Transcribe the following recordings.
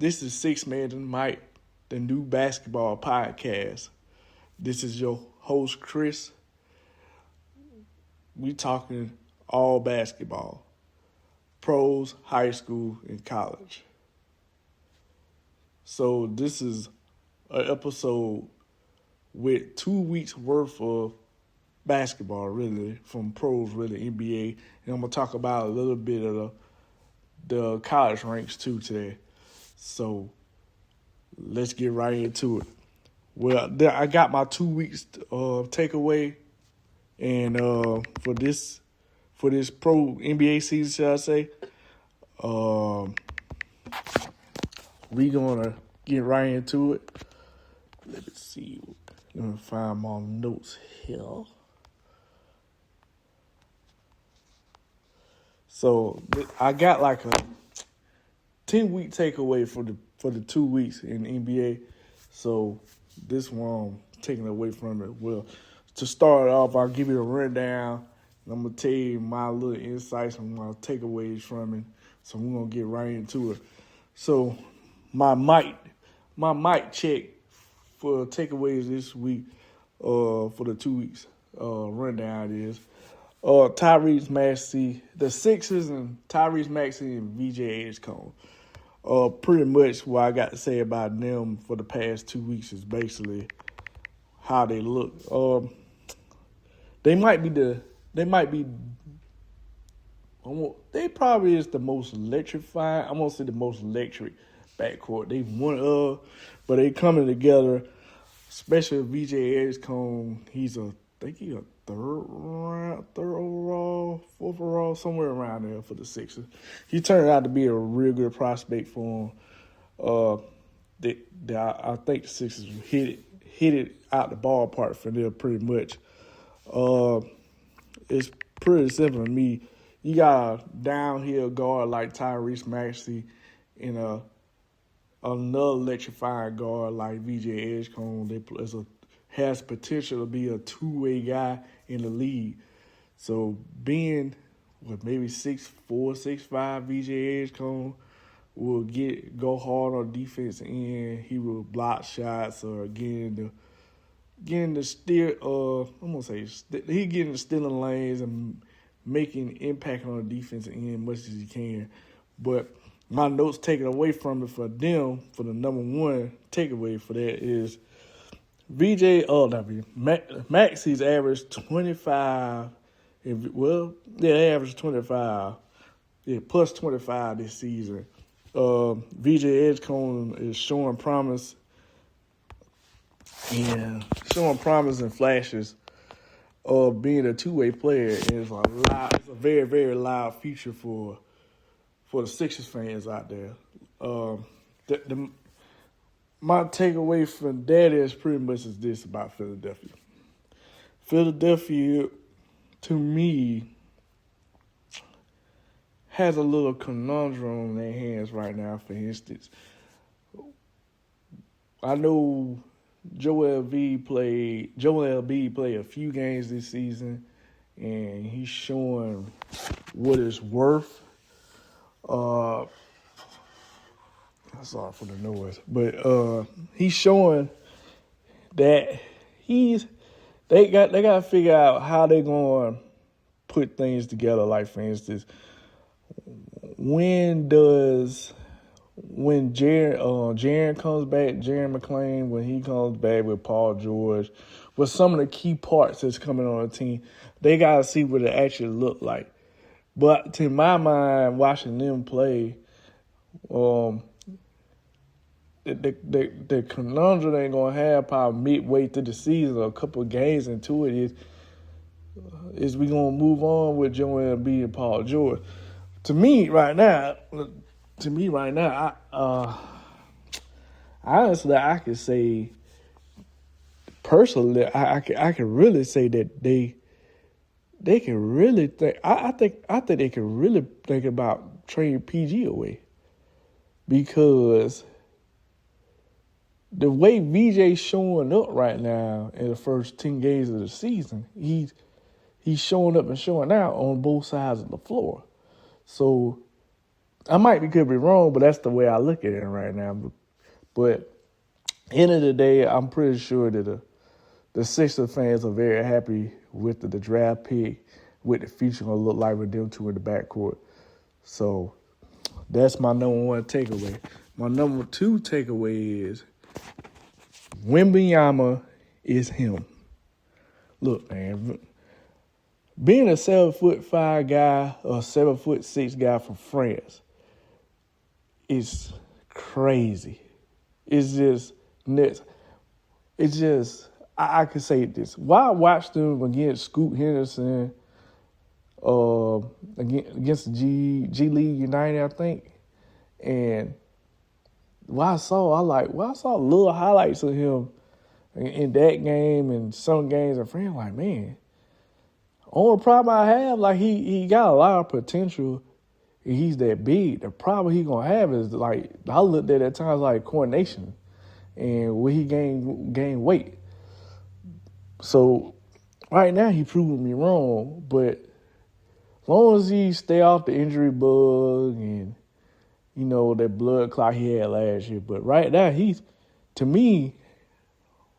This is Six Man and Mike, the new basketball podcast. This is your host, Chris. We talking all basketball. Pros, high school, and college. So this is an episode with 2 weeks worth of basketball, really, from pros, really, NBA. And I'm going to talk about a little bit of the college ranks, too, today. So let's get right into it. Well, I got my 2 weeks takeaway. And for this pro NBA season, shall I say, we going to get right into it. Let me see. Let me find my notes here. So I got like a 10-week takeaway for the 2 weeks in the NBA. So this one I'm taking away from it. Well, to start off, I'll give you a rundown. And I'm going to tell you my little insights and my takeaways from it. So we're going to get right into it. So my mic check for takeaways this week for the 2 weeks rundown is Tyrese Maxey, the Sixers, and Tyrese Maxey and VJ Edgecombe. Pretty much what I got to say about them for the past 2 weeks is basically how they look. They probably is the most electrifying. I'm gonna say the most electric backcourt. They but they coming together. Especially VJ Edgecombe. I think he's a third overall, fourth overall, somewhere around there for the Sixers. He turned out to be a real good prospect for him. I think the Sixers hit it out the ballpark for them pretty much. It's pretty simple to me. You got a downhill guard like Tyrese Maxey and another electrifying guard like VJ Edgecombe. Has potential to be a two-way guy in the league. So being maybe 6'4", 6'5", VJ Edgecombe will go hard on defense and he will block shots or getting the steal. I'm gonna say he getting the stealing lanes and making impact on the defense end much as he can. But my notes taken away from it for them, for the number one takeaway for that is Maxey's averaged 25. They averaged 25. Yeah, plus 25 this season. VJ Edgecombe is showing promise and flashes of being a two-way player. And it's a very, very loud future for the Sixers fans out there. My takeaway from that is pretty much is this about Philadelphia. Philadelphia, to me, has a little conundrum in their hands right now. For instance, I know Joel Embiid played a few games this season, and he's showing what it's worth. Sorry for the noise, but he's showing that they got to figure out how they're going to put things together. Like, for instance, when Jaren comes back, Jaren McClain, when he comes back with Paul George, with some of the key parts that's coming on the team, they got to see what it actually look like. But to my mind, watching them play, the conundrum they're going to have probably midway through the season, or a couple of games into it, is we going to move on with Joel Embiid and Paul George. To me right now, honestly, I could say personally, I can really say that they can really think. I think they can really think about trading PG away, because the way VJ's showing up right now in the first 10 games of the season, he's showing up and showing out on both sides of the floor. So could be wrong, but that's the way I look at it right now. But end of the day, I'm pretty sure that the Sixers fans are very happy with the draft pick, with the future going to look like with them two in the backcourt. So that's my number one takeaway. My number two takeaway is Wemby is him. Look, man, being a 7'5" guy or 7'6" guy from France is crazy. It's just nuts. It's just, I can say this. While I watched them against Scoot Henderson, against G League United, I think, and I saw little highlights of him in that game and some games in France. Like, man, only problem I have, like, he got a lot of potential and he's that big. The problem he gonna have is, like, I looked at times like coordination and where he gain weight. So right now he proving me wrong, but as long as he stay off the injury bug and, you know, that blood clot he had last year. But right now, to me,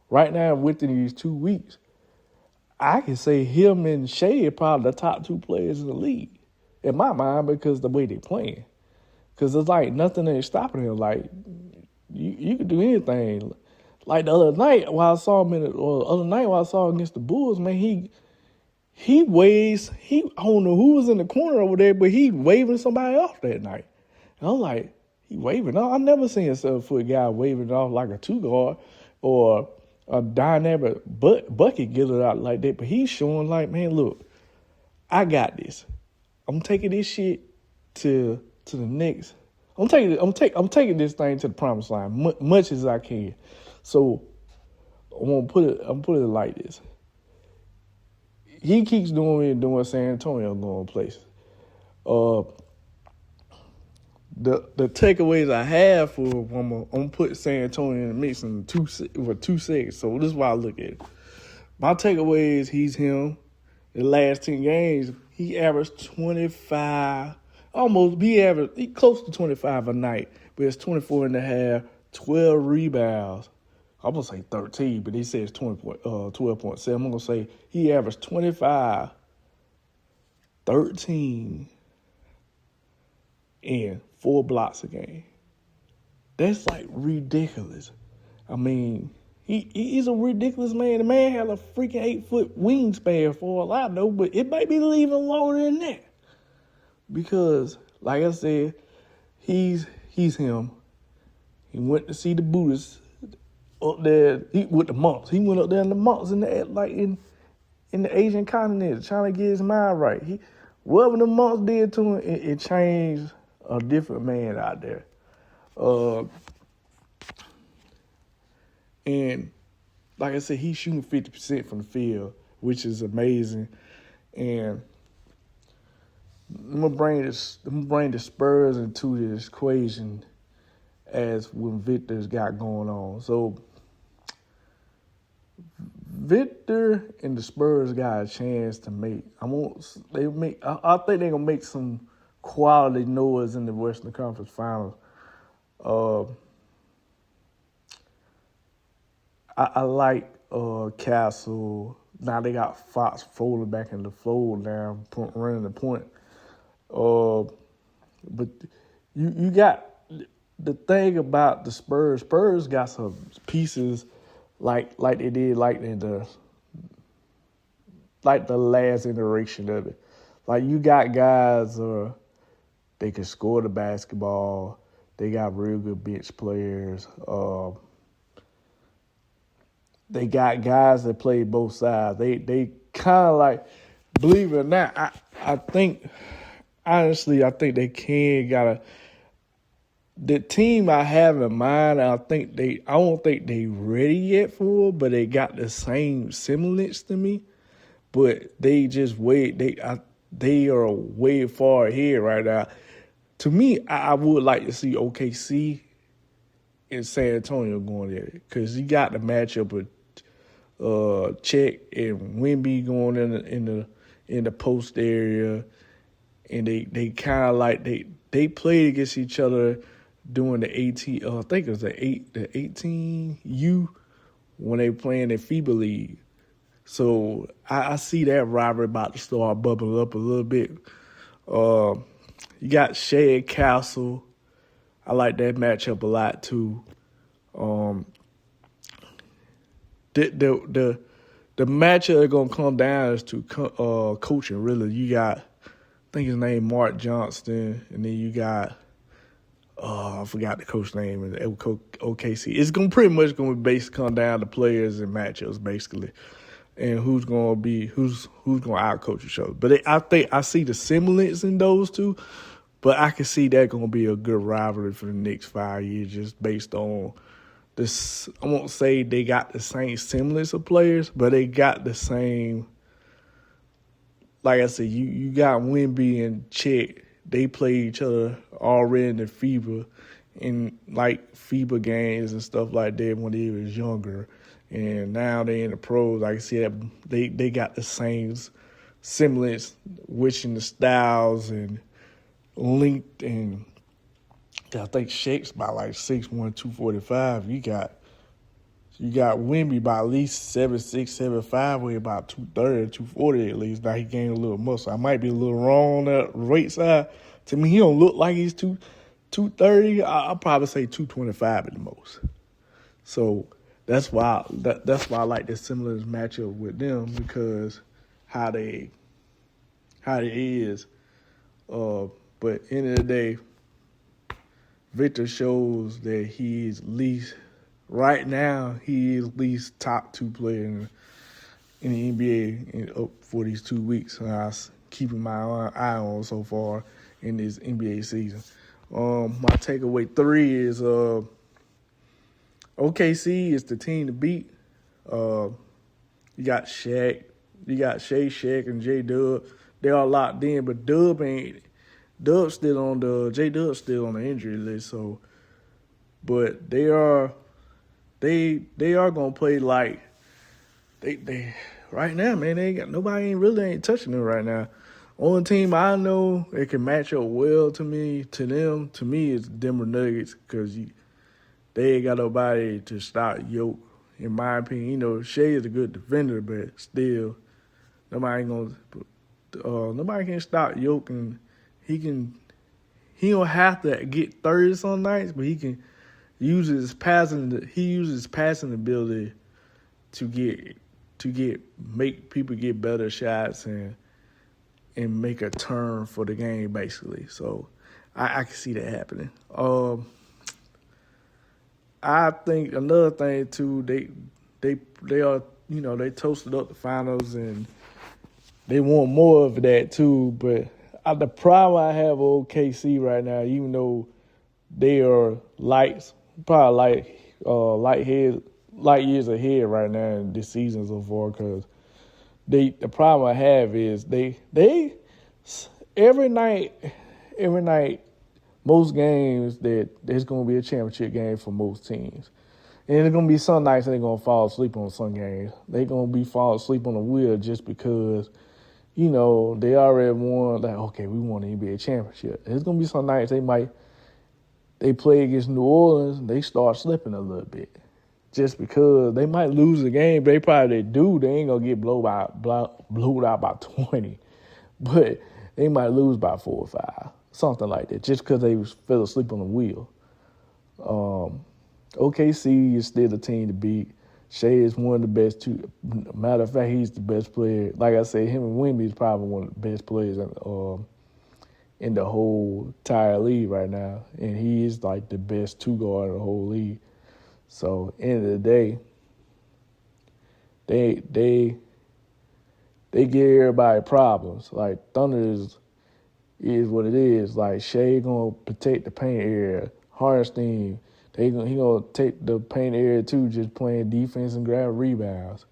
right now within these 2 weeks, I can say him and Shea are probably the top two players in the league, in my mind, because of the way they playing. Because it's like nothing is stopping him. Like, you can do anything. Like the other night while I saw him against the Bulls, man, he waves. I don't know who was in the corner over there, but he waving somebody off that night. And I'm like, he waving off. I never seen a 7-foot guy waving off like a two guard or a dynamic bucket getter out like that. But he's showing like, man, look, I got this. I'm taking this shit to the Knicks. I'm taking this thing to the promised line much as I can. So I'm gonna put it like this. He keeps doing San Antonio going places. The takeaways I have for him, I'm gonna put San Antonio in the mix in 2 seconds. So this is why I look at it. My takeaway is he's him. In the last 10 games, he averaged 25. He close to 25 a night, but it's 24 and a half, 12 rebounds. I'm going to say 13, but he says 12.7. I'm going to say he averaged 25, 13, and 4 blocks a game. That's like ridiculous. I mean, he's a ridiculous man. The man had a freaking 8-foot wingspan for all I know, but it might be even longer than that. Because, like I said, he's him. He went to see the Buddhists up there with the monks. He went up there in the monks in the Asian continent trying to get his mind right. Whatever the monks did to him, it changed a different man out there. And like I said, he's shooting 50% from the field, which is amazing. And I'm gonna bring the Spurs into this equation as what Victor's got going on. So Victor and the Spurs got a chance to make. I think they're gonna make some quality noise in the Western Conference Finals. I like Castle. Now they got Fox folding back in the fold now, running the point. But you got the thing about the Spurs. Spurs got some pieces like they did in the last iteration of it. Like, you got guys they can score the basketball. They got real good bench players. They got guys that play both sides. They kind of like, believe it or not, I think they got the team I have in mind. I don't think they ready yet for it, but they got the same semblance to me. But they just they are way far ahead right now. To me, I would like to see OKC and San Antonio going at it, because you got the matchup with Chet and Wemby going in the post area, and they kind of like they played against each other during the 18. I think it was the 18U when they playing in FIBA League. So I see that rivalry about to start bubbling up a little bit. You got Shea and Castle. I like that matchup a lot too. The matchup that's gonna come down is to coaching. Really, you got, I think his name Mark Johnston, and then you got I forgot the coach name in OKC. It's pretty much gonna come down to players and matchups basically, and who's gonna outcoach each other. But I think I see the semblance in those two, but I can see that gonna be a good rivalry for the next 5 years, just based on this. I won't say they got the same semblance of players, but they got the same. Like I said, you got Wemby and Chet. They play each other already in the FIBA, in like FIBA games and stuff like that when they was younger, and now they in the pros. I can see that they got the same semblance, which in the styles and length, and I think Shake's about like 6'1", 245. You got Wemby by at least 7'6", 7'5", weigh about 230, 240 at least. Now he gained a little muscle. I might be a little wrong on that weight side. To me, he don't look like he's 230. I'll probably say 225 at the most. So that's why I like this similar matchup with them, because how they is. But end of the day, Victor shows that he is right now he is at least top 2 player in the NBA for these 2 weeks. I was keeping my eye on so far in this NBA season. My takeaway 3 is OKC is the team to beat. You got Shaq, Shaq, and J-Dub. They are locked in, but J-Dub's still on the injury list. So, but they are gonna play like they right now, man. They ain't got nobody ain't touching them right now. Only team I know that can match up well to me is Denver Nuggets, because they ain't got nobody to stop Yoke. In my opinion, Shea is a good defender, but still nobody can stop Yoke, and he don't have to get 30 some nights, but he can use his passing ability to make people get better shots and make a turn for the game, basically. So I can see that happening. I think another thing too, they are, they toasted up the finals and they want more of that too. But the problem I have with OKC right now, even though they are light years ahead right now in this season so far, because the problem I have is they every night, most games that there's going to be a championship game for most teams. And there's going to be some nights they're going to fall asleep on some games. They're going to be falling asleep on the wheel just because, they already won. Like, okay, we won the NBA championship. There's going to be some nights they play against New Orleans, they start slipping a little bit. Just because they might lose the game, but they ain't going to get blowed out by 20. But they might lose by 4 or 5. Something like that, just because they fell asleep on the wheel. OKC is still the team to beat. Shea is one of the best too. Matter of fact, he's the best player. Like I said, him and Wemby is probably one of the best players in the whole entire league right now. And he is like the best 2-guard in the whole league. So, end of the day, they give everybody problems. Like, Thunder is what it is. Like, Shea gonna protect the paint area. Hardenstein, he gonna take the paint area too, just playing defense and grab rebounds.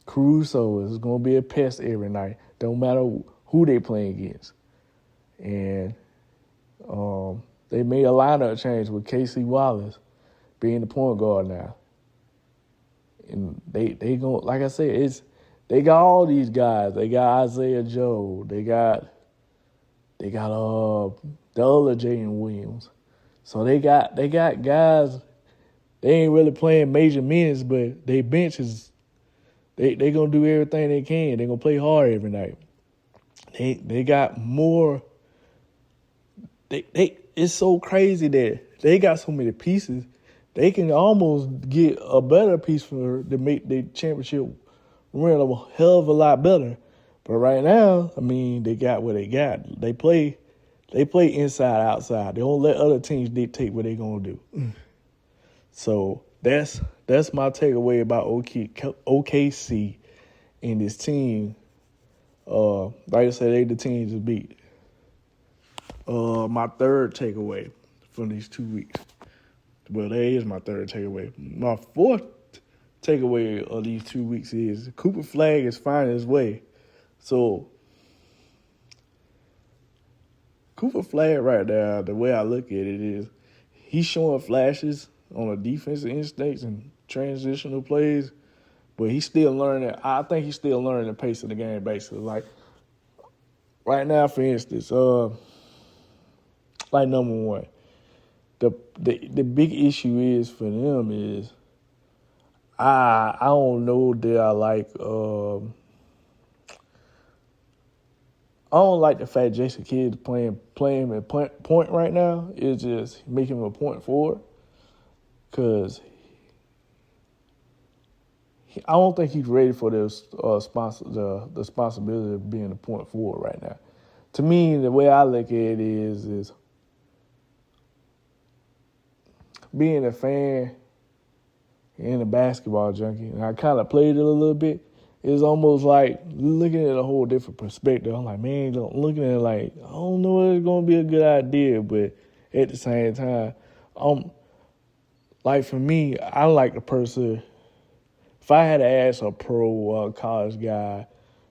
Caruso is gonna be a pest every night. Don't matter who they playing against. And they made a lineup change with Casey Wallace being the point guard now. And they gonna, like I said, they got all these guys. They got Isaiah Joe. They got They got the other Jaden Williams. So they got guys. They ain't really playing major minutes, but they bench is they gonna do everything they can. They gonna play hard every night. They got more. They it's so crazy that they got so many pieces. They can almost get a better piece to make the championship run a hell of a lot better. But right now, I mean, they got what they got. They play inside outside. They don't let other teams dictate what they're gonna do. So that's my takeaway about OKC and this team. Like I said, they the team to beat. My third takeaway from these 2 weeks. Well, that is my third takeaway. My fourth takeaway of these 2 weeks is Cooper Flagg is finding his way. So Cooper Flagg right now, the way I look at it is he's showing flashes on the defensive instincts and transitional plays, but he's still learning. I think he's still learning the pace of the game, basically. Like right now, for instance, like number one, the big issue is for them is I don't know that I don't like the fact Jason Kidd's playing him at point right now. It's just making him a point forward because I don't think he's ready for the responsibility of being a point forward right now. To me, the way I look at it is being a fan and a basketball junkie, and I kind of played it a little bit. It's almost like looking at a whole different perspective. I'm like, man, looking at it like, I don't know if it's going to be a good idea, but at the same time, like for me, I like the person. If I had to ask a pro college guy,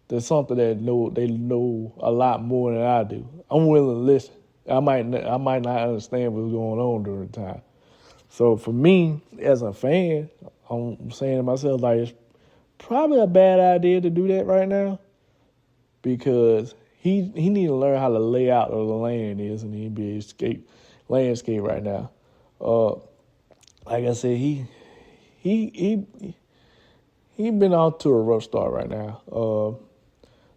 there's something that they know a lot more than I do, I'm willing to listen. I might not understand what's going on during the time. So for me, as a fan, I'm saying to myself, like, it's probably a bad idea to do that right now because he need to learn how to lay out the land is in the NBA landscape right now. Like I said, he been off to a rough start right now.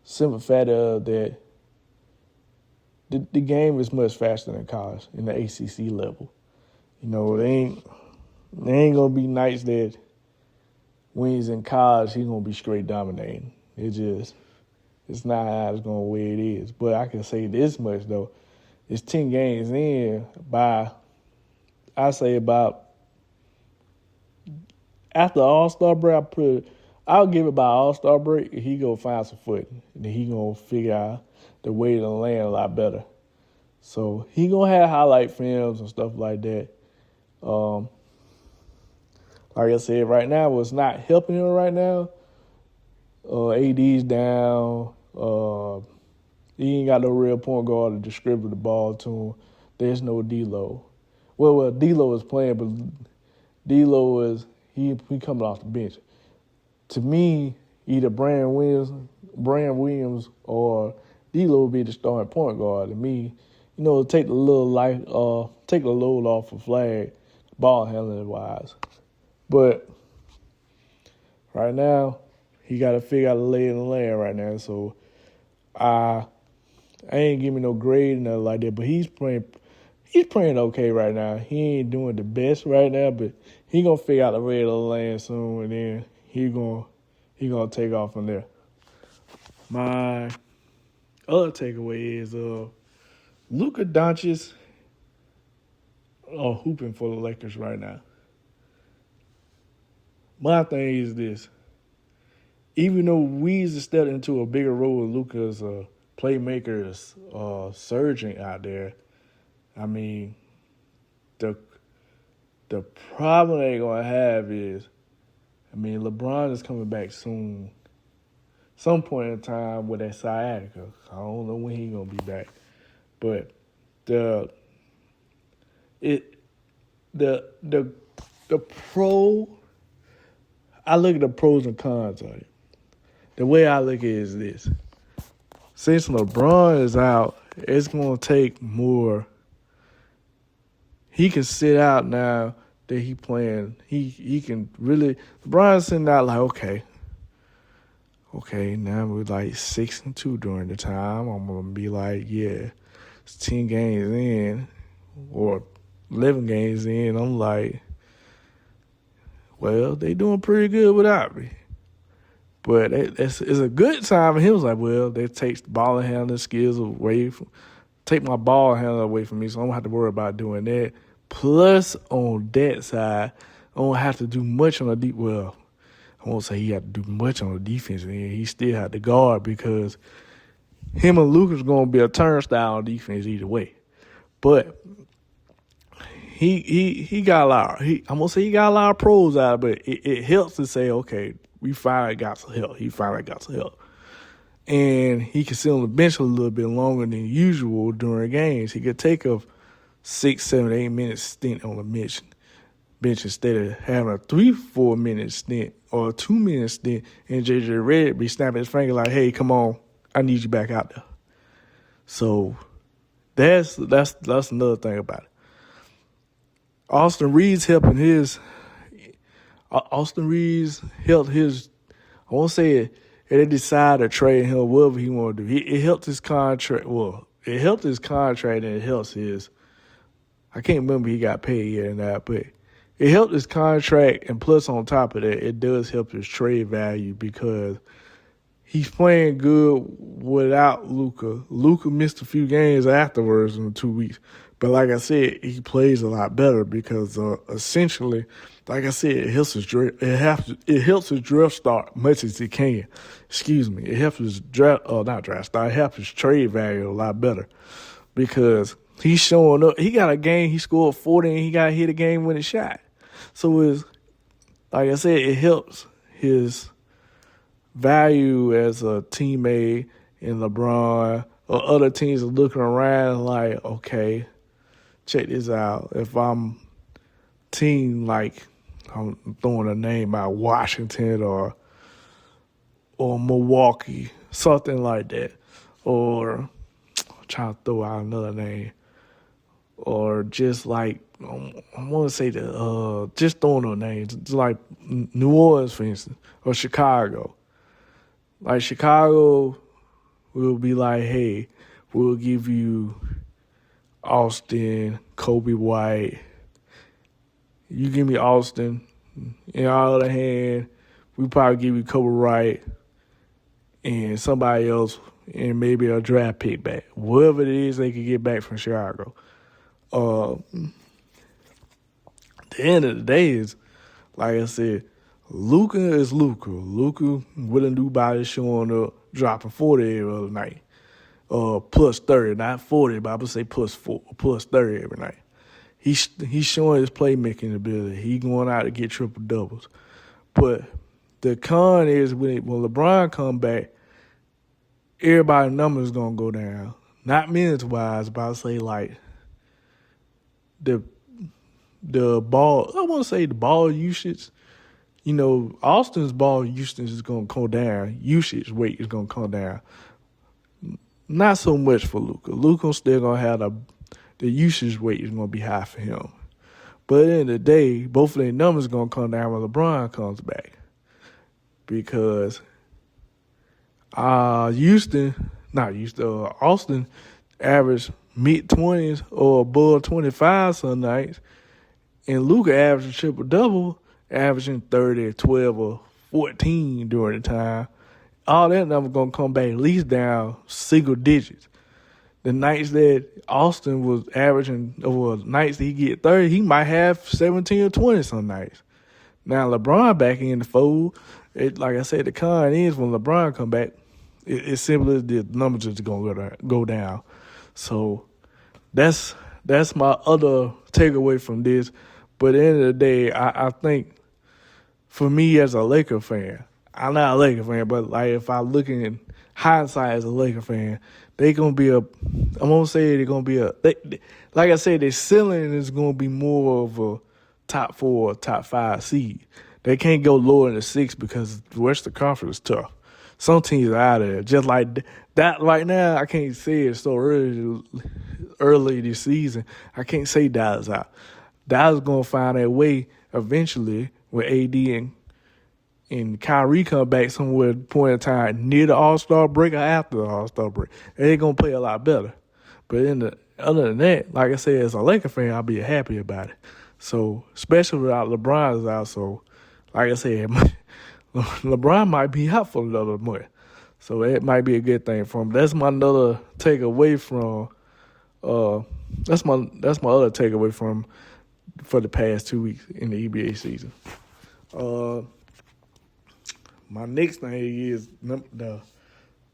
Simple fact of that the game is much faster than college in the ACC level. You know, they ain't gonna be nights that when he's in college, he's going to be straight dominating. It's not how it's going to way it is. But I can say this much, though. It's 10 games in after All-Star break, I'll give it by All-Star break, he going to find some footing. And then he going to figure out the way to land a lot better. So he going to have highlight films and stuff like that. Like I said, right now, what's not helping him right now, AD's down. He ain't got no real point guard to distribute the ball to him. There's no D-Lo. Well, D-Lo is playing, but D-Lo is he coming off the bench. To me, either Brand Williams or D-Lo would be the starting point guard. To me, you know, take the load off of Flagg, ball handling wise. But right now, he got to figure out the lay of the land right now. So I ain't giving no grade and nothing like that. But he's playing okay right now. He ain't doing the best right now, but he gonna figure out the lay of the land soon, and then he gonna take off from there. My other takeaway is Luka Doncic hooping for the Lakers right now. My thing is this. Even though Weez has stepped into a bigger role, Luka's playmaker is surging out there. I mean, the problem they're going to have is, I mean, LeBron is coming back soon. Some point in time with that sciatica. I don't know when he's going to be back. But the I look at the pros and cons of it. The way I look at it is this. Since LeBron is out it's going to take more. He can sit out now that he playing. He can really. LeBron's sitting out like, okay, now we're like 6-2 during the time. I'm going to be like, yeah, it's 10 games in or 11 games in. I'm like, well, they doing pretty good without me. But it's a good time. And he was like, well, they take the ball handling skills away take my ball handler away from me, so I don't have to worry about doing that. Plus, on that side, I don't have to do much on the deep. Well, I won't say he had to do much on the defense end. He still had to guard because him and Luka's going to be a turnstile on defense either way. But he got a lot. I'm gonna say he got a lot of pros out of it. But it helps to say, okay, we finally got some help. He finally got some help. And he can sit on the bench a little bit longer than usual during games. He could take a 6, 7, 8 minute stint on the bench instead of having a 3-4 minute stint or a 2 minute stint. And JJ Redick be snapping his finger like, "Hey, come on, I need you back out there." So that's another thing about it. Austin Reaves helped his. I won't say it. They decided to trade him whatever he wanted to do. It helped his contract. Well, it helped his contract and it helps his. I can't remember he got paid yet or not, but it helped his contract. And plus, on top of that, it does help his trade value because he's playing good without Luka. Luka missed a few games afterwards in the 2 weeks. But like I said, he plays a lot better because essentially, like I said, it helps his draft. It helps his draft start much as it can. Excuse me. It helps his draft, not draft start. It helps his trade value a lot better because he's showing up. He got a game. He scored 40 and he got hit a game-winning shot. So it's like I said, it helps his value as a teammate in LeBron or other teams are looking around like, okay, check this out. If I'm team like I'm throwing a name out, Washington or Milwaukee, something like that, or I'm trying to throw out another name, or just like I want to say that just throwing no names, just like New Orleans, for instance, or Chicago. Like Chicago will be like, hey, we'll give you Austin, Kobe White. You give me Austin. In our other hand, we probably give you Kobe White and somebody else and maybe a draft pick back. Whatever it is they can get back from Chicago. The end of the day is, like I said, Luka is Luka. Luka with a new body showing up, dropping 40 every other night. Plus 30, not 40, but I would say plus 30 every night. He's showing his playmaking ability. He going out to get triple doubles. But the con is when LeBron come back, everybody's numbers gonna go down. Not minutes wise, but I say like the ball. I want to say the ball usage. You know, Austin's ball usage is gonna come down. Usage rate is gonna come down. Not so much for Luka. Luka's still gonna have the usage rate is gonna be high for him. But at the end of the day, both of their numbers gonna come down when LeBron comes back. Because Austin averaged mid-20s or above 25 some nights. And Luka averaged a triple-double, averaging 30, 12, or 14 during the time. All that number going to come back at least down single digits. The nights that Austin was averaging, or nights that he get 30, he might have 17 or 20 some nights. Now, LeBron back in the fold, like I said, the con is when LeBron come back, it's simply the numbers just going to go down. So that's my other takeaway from this. But at the end of the day, I think for me as a Laker fan, I'm not a Laker fan, but like if I look in hindsight as a Laker fan, they're going to be I'm going to say they're going to be like I said, their ceiling is going to be more of a top 4, top 5 seed. They can't go lower than the 6 because the Western Conference is tough. Some teams are out of there. Just like that right now, I can't say it so early this season. I can't say Dallas out. Dallas going to find their way eventually with AD and Kyrie come back somewhere at the point in time near the All-Star break or after the All-Star break. They're going to play a lot better. But other than that, like I said, as a Laker fan, I'll be happy about it. So, especially without LeBron's out. So, like I said, LeBron might be out for another month. So, it might be a good thing for him. That's my another takeaway from that's my other takeaway from for the past 2 weeks in the NBA season. My next thing is the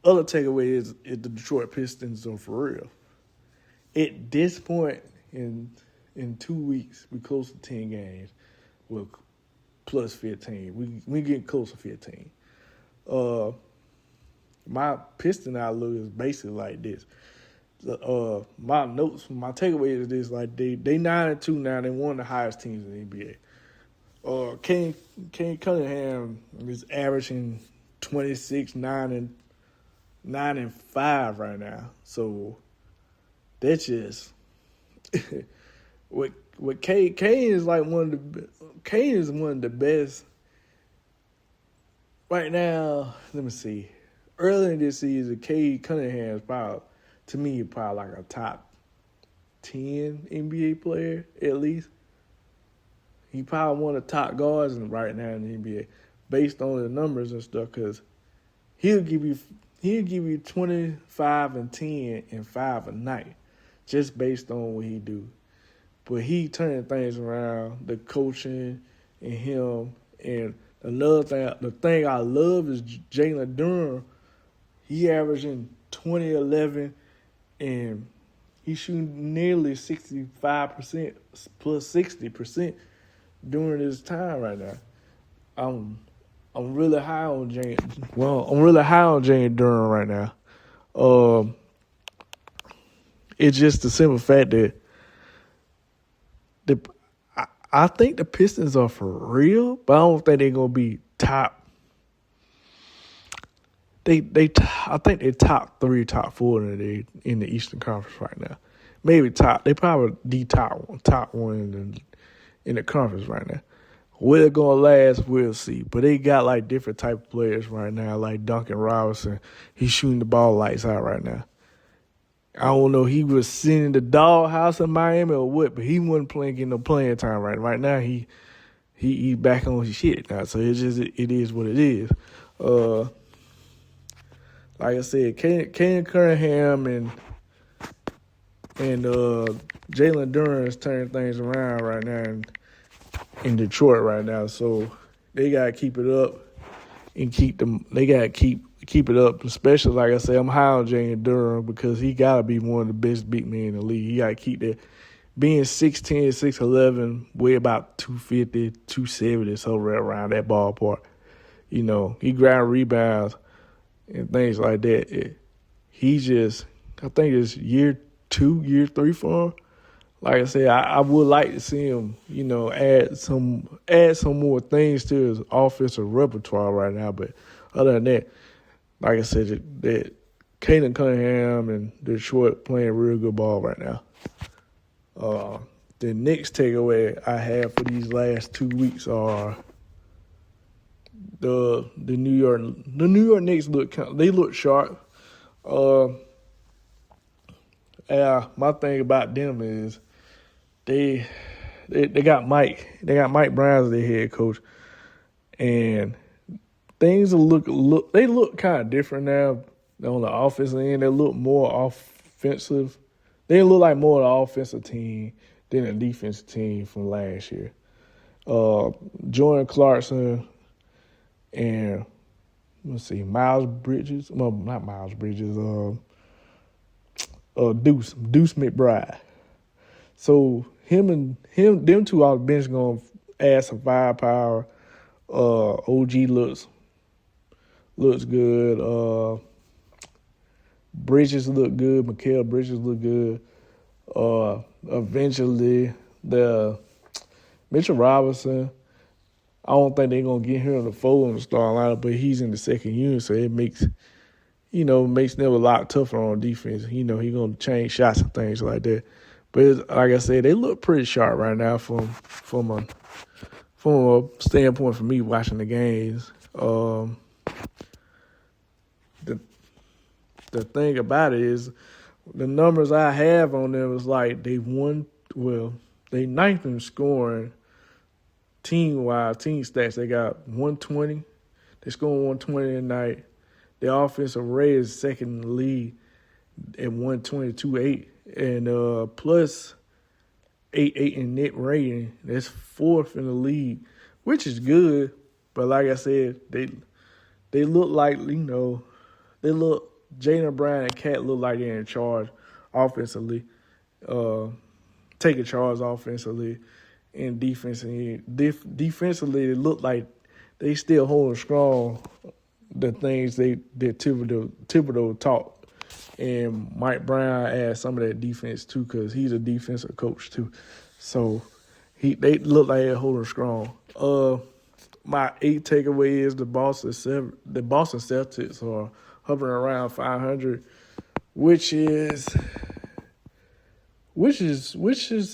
other takeaway is the Detroit Pistons are for real. At this point in 2 weeks, we're close to 10 games. We're plus 15. We getting close to 15. My Piston outlook is basically like this. My takeaway is this: like they 9-2 now. They one of the highest teams in the NBA. Cade Cunningham is averaging 26, 9 and 5 right now. So that's just with Cade is like one of the best right now. Let me see. Early in this season, Cade Cunningham is probably like a top 10 NBA player at least. He probably one of the top guards right now in the NBA, based on the numbers and stuff. Because he'll give you 25 and 10 and 5 a night, just based on what he do. But he turning things around, the coaching and him. And another thing, the thing I love is Jalen Duren. He averaging 20, 11, and he's shooting nearly 65% plus 60%. During this time right now, I'm really high on Jane. Well, I'm really high on Jane Duren right now. It's just the simple fact that I think the Pistons are for real, but I don't think they're gonna be top. I think they're top 3, top 4 in the Eastern Conference right now. Maybe top. They probably the top one in the conference right now. Where they're going to last, we'll see. But they got, like, different type of players right now, like Duncan Robinson. He's shooting the ball lights out right now. I don't know he was sitting in the doghouse in Miami or what, but he wasn't getting no playing time right now. He back on his shit now, so it is what it is. Like I said, Cade Cunningham and Jalen Duren is turning things around right now in Detroit right now. So they gotta keep it up and they gotta keep it up. Especially, like I said, I'm high on Jalen Duren because he gotta be one of the best big men in the league. He gotta keep that being 6'10", 6'11", weigh about 250, 270, so right around that ballpark. You know, he grab rebounds and things like that. I think it's year 2, year 3 for him. Like I said, I would like to see him, you know, add some more things to his offensive repertoire right now. But other than that, like I said, that Cade Cunningham and Detroit playing real good ball right now. The next takeaway I have for these last 2 weeks are the New York Knicks look sharp. My thing about them is they got Mike Brown as their head coach, and things look kind of different now on the offensive end. They look more offensive. They look like more of an offensive team than a defensive team from last year. Jordan Clarkson and Miles Bridges. Well, not Miles Bridges. Deuce McBride. So them two off the bench gonna add some firepower. OG looks good. Bridges look good. Mikal Bridges look good. Eventually, the Mitchell Robinson. I don't think they're gonna get him on the fold in the starting lineup, but he's in the second unit, so it makes them a lot tougher on defense. He's gonna change shots and things like that. But like I said, they look pretty sharp right now from a standpoint for me watching the games. The thing about it is the numbers I have on them is like they ninth in scoring team-wise, team stats. They got 120. They scored 120 tonight. Their offensive rate is second in the league at 122.8 and plus 8.8 in net rating. That's fourth in the league, which is good. But like I said, they look like, Jaylen Brown and KAT look like they're in charge offensively, taking charge offensively and defensively. Defensively, it look like they still holding strong the things that Thibodeau taught. And Mike Brown adds some of that defense too, because he's a defensive coach too. So they look like they're holding strong. My 8 takeaway is the Boston Celtics are hovering around 500, which is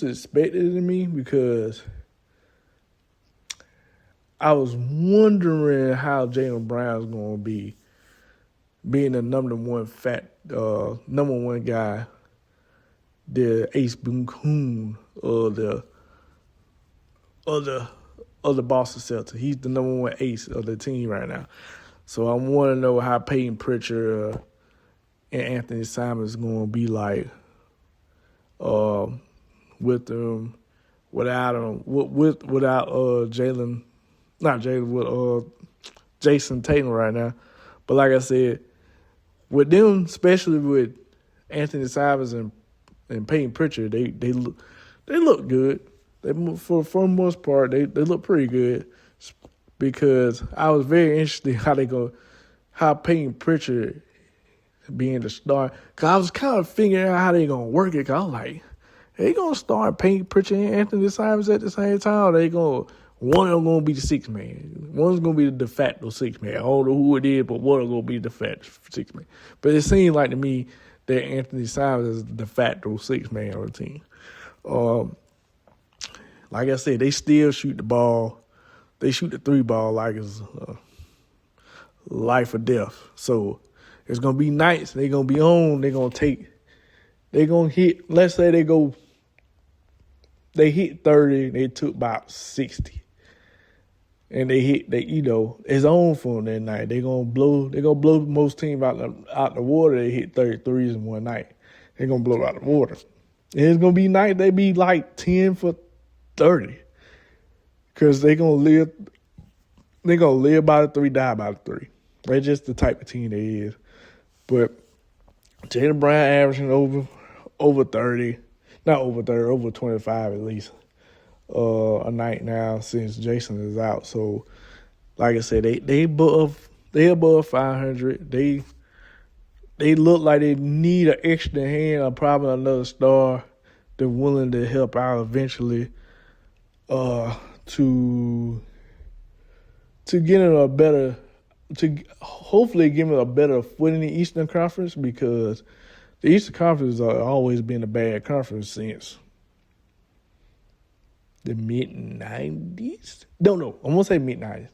expected of me, because I was wondering how Jaylen Brown's going to be, being the number one guy, the ace boom coon of the Boston Celtics. He's the number one ace of the team right now. So I want to know how Peyton Pritchard and Anthony Simons going to be like with them, without Jason Tatum right now. But like I said, with them, especially with Anthony Simons and Peyton Pritchard, they look good. For the most part, they look pretty good, because I was very interested how Peyton Pritchard being the star. Because I was kind of figuring out how they going to work it. Because I was like, they going to start Peyton Pritchard and Anthony Simons at the same time? One of them going to be the sixth man. One's going to be the de facto sixth man. I don't know who it is, but one is going to be the de facto sixth man. But it seemed like to me that Anthony Simons is the de facto sixth man on the team. Like I said, they still shoot the ball. They shoot the 3-ball like it's life or death. So it's going to be nights. They're going to be on. They're going to hit, let's say they hit 30, they took about 60. And it's on for them that night. They're going to blow most teams out the water. They hit 33s in one night. They're going to blow out the water. And it's going to be night. They be like 10 for 30, because they're gonna live by the 3, die by the 3. They're just the type of team they is. But Jaylen Brown averaging over 30, not over 30, over 25 at least a night now since Jason is out. So, like I said, they above 500. They look like they need an extra hand, or probably another star. They're willing to help out eventually. To get in hopefully give them a better foot in the Eastern Conference, because the Eastern Conference has always been a bad conference since the mid-90s. No, I'm going to say mid-90s.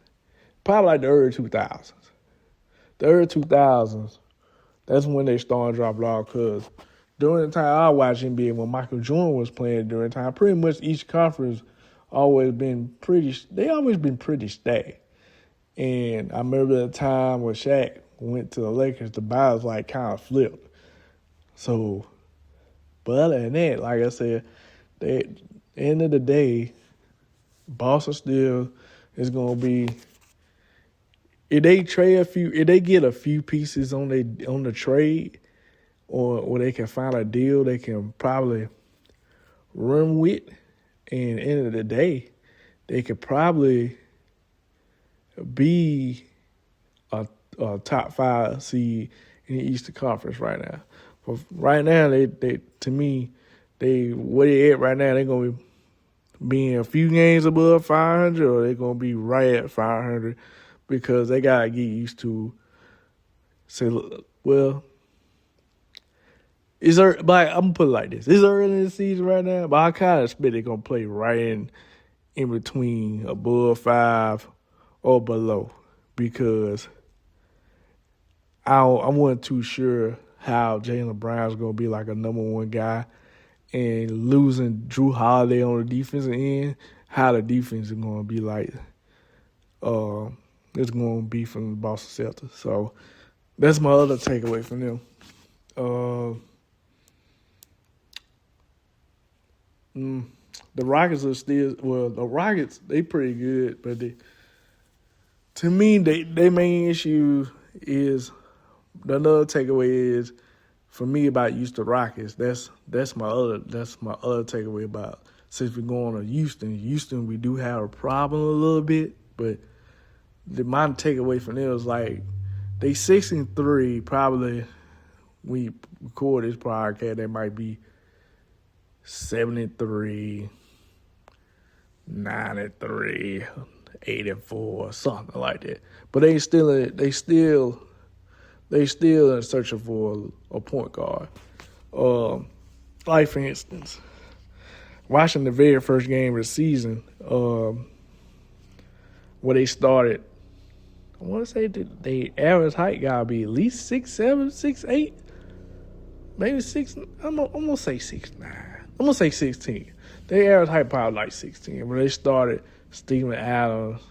Probably like the early 2000s. The early 2000s, that's when they started dropping off, because during the time I watched NBA, when Michael Jordan was playing during the time, pretty much each conference always been pretty stacked. And I remember the time when Shaq went to the Lakers, the bias like kind of flipped. So, but other than that, like I said, at the end of the day, Boston still is gonna be, if they get a few pieces on the trade, or they can find a deal they can probably run with. And at the end of the day, they could probably be a top 5 seed in the Eastern Conference right now. But right now, they where they at right now, they're gonna be being a few games above 500, or they're going to be right at 500 because they got to get used to, say, well, it's early, but I'm going to put it like this. It's early in the season right now, but I kind of expect they're going to play right in between above 5 or below because I wasn't too sure how Jaylen Brown's going to be like a number one guy, and losing Drew Holiday on the defensive end, how the defense is going to be like. It's going to be from the Boston Celtics. So that's my other takeaway from them. The Rockets are still, the Rockets, they pretty good, but to me, their main issue is, another takeaway is, for me, about Houston Rockets. That's my other takeaway about, since we're going to Houston, we do have a problem a little bit, but my takeaway from them is like they 6-3. Probably when you record this podcast, they might be 7-3, 9-3, 8-4, something like that. But they still in searching for a point guard. Like, for instance, watching the very first game of the season, where they started, I want to say that the average height got to be at least 6'7", 6'8", maybe 6. I'm gonna say 6'9". I'm gonna say 16. Their average height probably like 16. When they started, Steven Adams,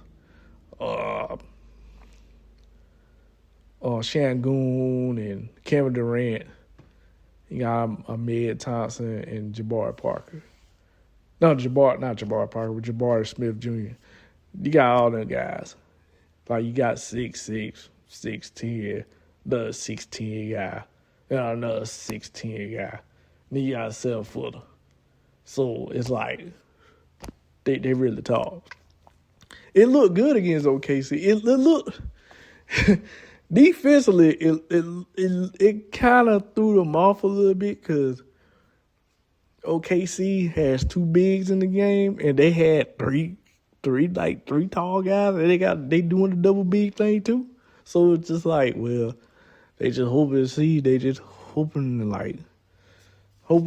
Shangoon, and Kevin Durant. You got Ahmed Thompson and Jabari Parker. Not Jabari Parker, but Jabari Smith Jr. You got all them guys. Like, you got 6'6", 6'10", another 6'10" guy, and another 6'10" guy. Then you got a 7-footer. So it's like they really tall. It looked good against OKC. It looked defensively. It kind of threw them off a little bit because OKC has two bigs in the game, and they had three tall guys, and they doing the double big thing too. So it's just like, well, they just hoping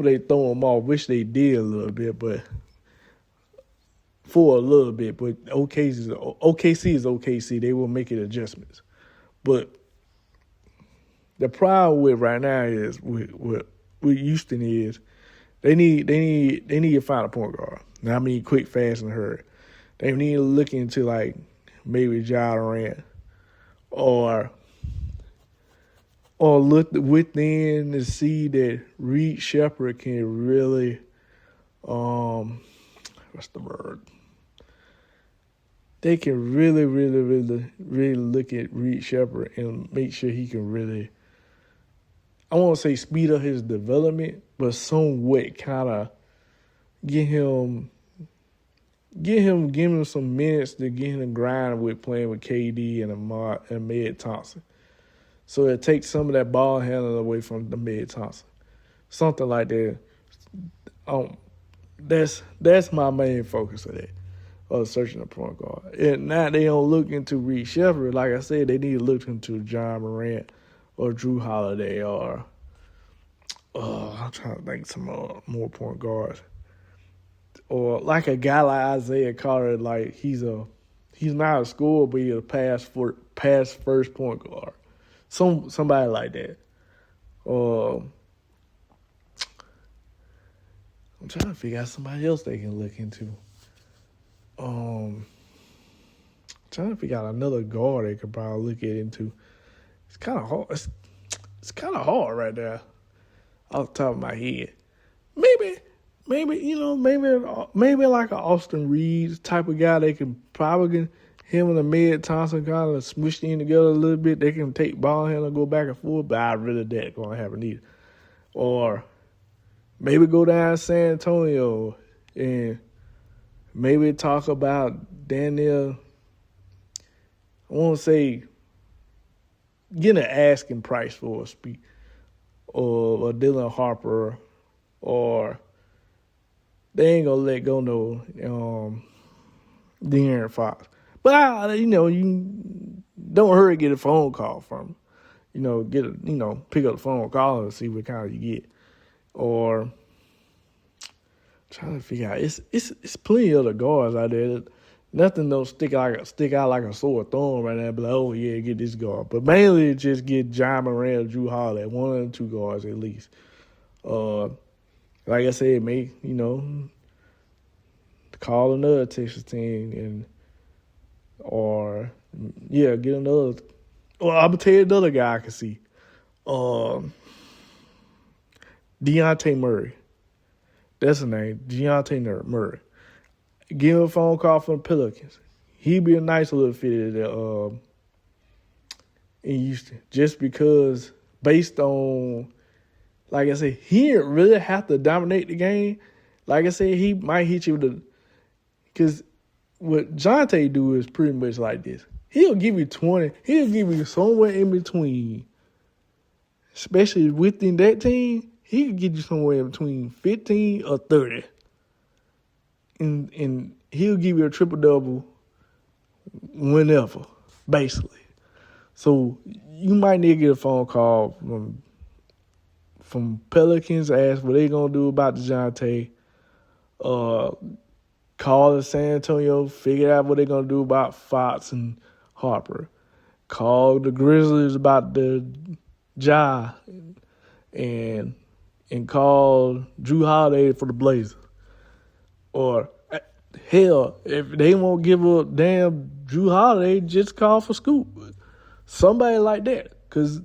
they throw them off. Wish they did a little bit, but for a little bit. But OKC is OKC. They will make it adjustments. But the problem with right now is with Houston is they need to find a point guard. Now, I mean, quick, fast, and hurry. They need to look into, like, maybe Ja Morant or look within to see that Reed Shepherd can really, what's the word? They can really, really, really, really look at Reed Shepherd and make sure he can really, I won't say speed up his development, but somewhat kind of give him some minutes to get him to grind with playing with KD and Ahmed Thompson. So it takes some of that ball handling away from Ahmed Thompson. Something like that. That's my main focus of that, of searching a point guard. And now they don't look into Reed Shepherd. Like I said, they need to look into John Morant or Drew Holiday or I'm trying to think some more point guards. Or like a guy like Isaiah Carter, like he's not a scorer, but he's a pass first point guard. Somebody like that. I'm trying to figure out somebody else they can look into. Trying to figure out another guard they could probably look into. It's kind of hard. It's kind of hard right there, off the top of my head. Maybe like an Austin Reeves type of guy. They can probably him and Ahmed Thompson kind of smushed in together a little bit. They can take ball handle and go back and forth, but I really that going to happen either. Or maybe go down to San Antonio and maybe talk about Daniel. I won't say getting an asking price for a speed, or Dylan Harper, or they ain't gonna let go no De'Aaron Fox. But you don't hurry get a phone call from him. Pick up the phone, call and see what kind you get. Or trying to figure out it's plenty of other guards out there. Nothing don't stick out like a sore thumb right now. But like, oh yeah, get this guard. But mainly just get John Moran, Drew Holiday, one of the two guards at least. Like I said, call another Texas team get another. Well, I'm gonna tell you another guy I can see. Dejounte Murray. That's the name. Dejounte Murray. Give him a phone call from the Pelicans. He'd be a nice little fit in Houston. Just because, based on, like I said, he didn't really have to dominate the game. Like I said, he might hit you with because what Jonte do is pretty much like this. He'll give you 20. He'll give you somewhere in between, especially within that team. He could get you somewhere in between 15 or 30. And he'll give you a triple-double whenever, basically. So you might need to get a phone call from Pelicans, ask what they going to do about DeJounte. Call the San Antonio, figure out what they're going to do about Fox and Harper. Call the Grizzlies about the Ja and call Drew Holiday for the Blazers. Or, hell, if they won't give a damn Drew Holiday, just call for Scoop. Somebody like that. Because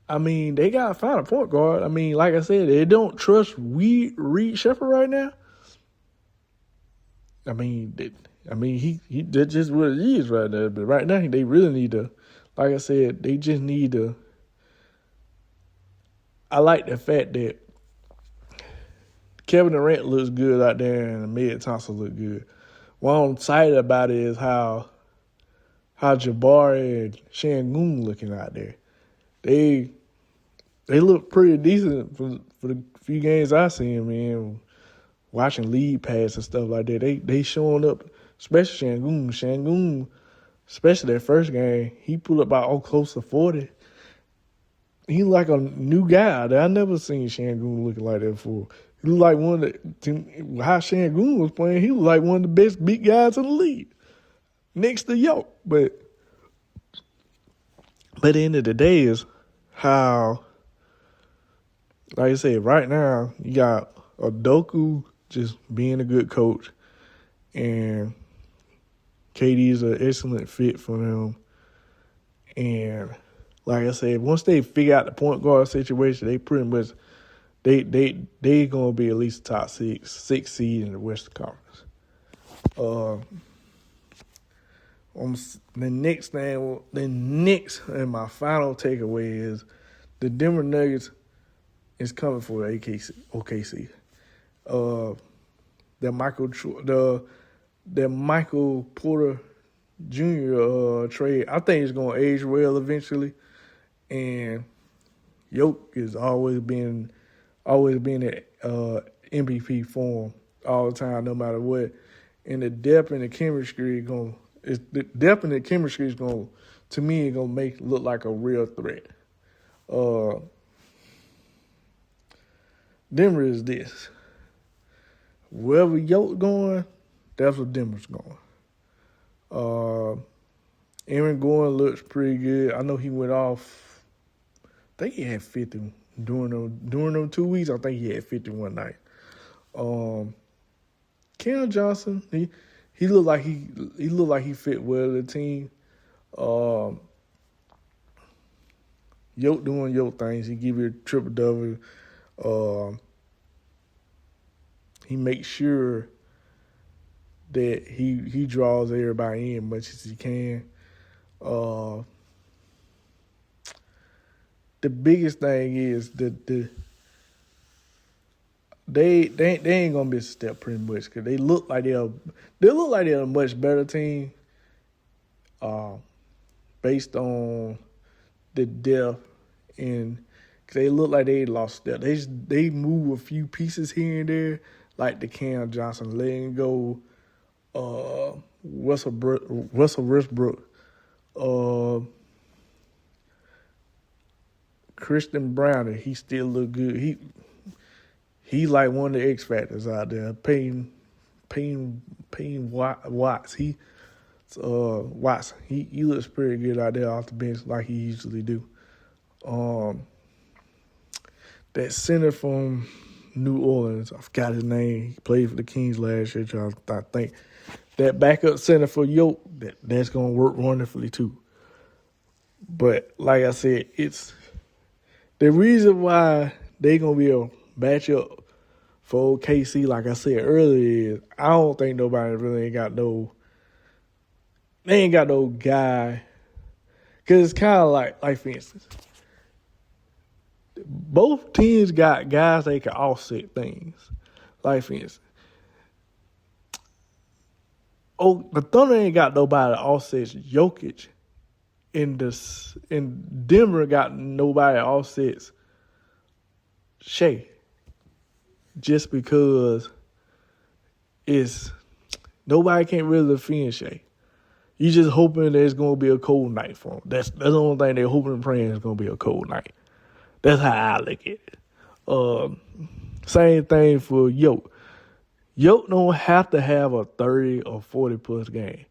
they got to find a point guard. Like I said, they don't trust Reed Shepherd right now. He that's just what it is right now. But right now, they really need to, like I said, they just need to. I like the fact that Kevin Durant looks good out there and Ahmed Thompson look good. What I'm excited about is how Jabari and Şengün looking out there. They look pretty decent for the few games I seen, man. Watching lead pass and stuff like that. They showing up, especially Şengün. Şengün, especially that first game, he pulled up about close to 40. He like a new guy. I never seen Şengün looking like that before. He was like one of the, how Şengün was playing, he was like one of the best big guys in the league. Next to York. But at the end of the day is how, like I said, right now you got Udoka just being a good coach, and KD is an excellent fit for them. And like I said, once they figure out the point guard situation, they pretty much they gonna be at least top six seed in the Western Conference. The next and my final takeaway is the Denver Nuggets is coming for OKC. The Michael Porter Jr. Trade, I think it's gonna age well eventually. And Yoke is always been at MVP form all the time, no matter what. And the depth and the chemistry is gonna to me gonna make it look like a real threat. Denver is this. Wherever Yoke going, that's where Denver's going. Aaron Gordon looks pretty good. I know he went off. I think he had 50 during them 2 weeks. I think he had 50 one night. Cam Johnson, he looked like he fit well with the team. Yoke doing Yoke things. He give you a triple double. He makes sure that he draws everybody in as much as he can. The biggest thing is that they ain't gonna miss a step pretty much because they look like they're a much better team. Based on the depth and cause they look like they lost step. They move a few pieces here and there. like the Cam Johnson, letting go Russell Westbrook, Christian Browner, he still look good. He like one of the X factors out there. Payne Watts. Watts. He looks pretty good out there off the bench like he usually do. That center from New Orleans, I forgot his name. He played for the Kings last year. I think that backup center for Yoke, that's gonna work wonderfully too. But like I said, it's the reason why they gonna be a matchup for KC. Like I said earlier, is I don't think nobody really ain't got no. They ain't got no guy, cause it's kind of like for instance, both teams got guys that can offset things. Like for instance, the Thunder ain't got nobody that offsets Jokic. In Denver got nobody that offsets Shea. Just because nobody can't really defend Shea. You just hoping that it's gonna be a cold night for him. That's the only thing they're hoping and praying is gonna be a cold night. That's how I look at it. Same thing for Yoke. Yoke don't have to have a 30 or 40 plus game.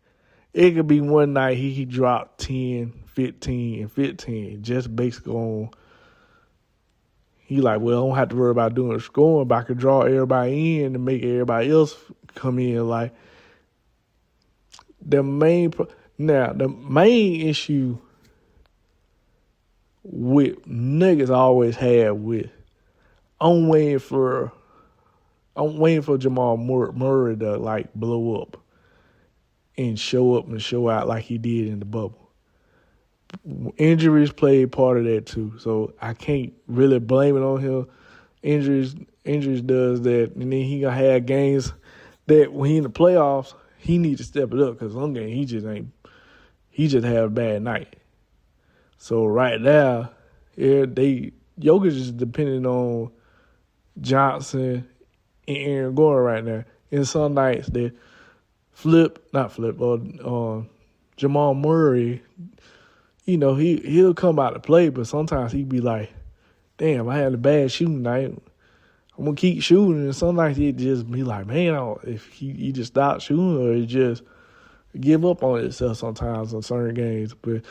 It could be one night he dropped 10, 15, and 15 just based on he like, well, I don't have to worry about doing the scoring, but I could draw everybody in and make everybody else come in. Like the main issue with Nuggets always had with I'm waiting for Jamal Murray to like blow up and show out like he did in the bubble. Injuries played part of that too, so I can't really blame it on him. Injuries does that, and then he gonna have games that when he in the playoffs he needs to step it up because some game he just had a bad night. So right now, Jokic is depending on Johnson and Aaron Gordon right now. And some nights they Jamal Murray, he'll come out to play, but sometimes he'd be like, damn, I had a bad shooting night. I'm going to keep shooting. And some nights he'd just be like, man, if he just stop shooting or he just give up on itself sometimes on certain games. But